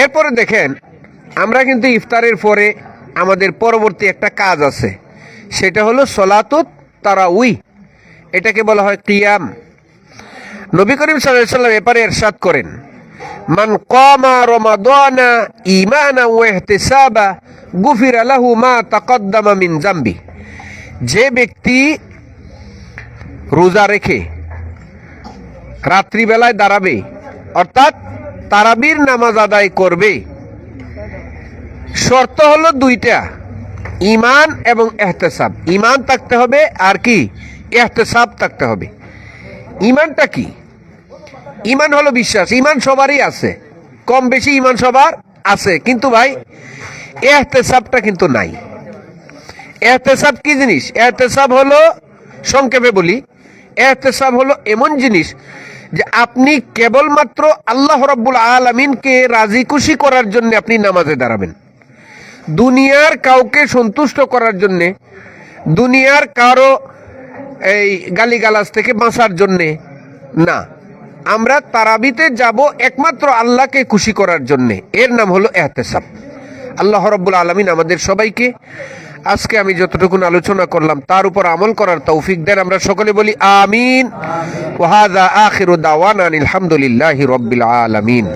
এরপরে দেখেন, আমরা কিন্তু ইফতারের পরে আমাদের পরবর্তী একটা কাজ আছে, সেটা হলো সলাতুত তারাউই। এটাকে বলা হয় কিয়াম। নবী করিম সাল্লাল্লাহু আলাইহি ওয়াসাল্লাম এপারে ইরশাদ করেন, মান কামা রমাদানা ঈমানা ওয়া ইহতিসাবা গুফিরা লাহু মা তাকদ্দামা মিন যামবি। যে ব্যক্তি রোজা রেখে রাত্রিবেলায় দাঁড়াবে, অর্থাৎ তারাবির নামাজ আদায় করবে, শর্ত হলো দুইটা, ঈমান এবং ইহতিসাব। ঈমান থাকতে হবে আর কি, ইহতিসাব থাকতে হবে। ঈমানটা কি? ঈমান হলো বিশ্বাস। ঈমান সবারই আছে, কম বেশি ঈমান সবার আছে, কিন্তু ভাই ইহতিসাবটা কিন্তু নাই। ইহতিসাব কি জিনিস? ইহতিসাব হলো, সংক্ষেপে বলি, ইহতিসাব হলো এমন জিনিস যে আপনি কেবলমাত্র আল্লাহ রাব্বুল আলামিনকে রাজি খুশি করার জন্য আপনি নামাজে দাঁড়াবেন, দুনিয়ার কাউকে সন্তুষ্ট করার জন্যে, দুনিয়ার কারো এই গালিগালাজ থেকে বাঁচার জন্যে না। আমরা তারাবিতে যাব একমাত্র আল্লাহকে খুশি করার জন্যে। এর নাম হলো ইহতিসাব। আল্লাহ রাব্বুল আলামিন আমাদের সবাইকে আজকে আমি যতটুকু আলোচনা করলাম তার উপর আমল করার তৌফিক দেন। আমরা সকলে বলি আমিন। ওয়া হাযা আখিরু দাওয়ানা আলহামদুলিল্লাহি রাব্বিল আলামিন।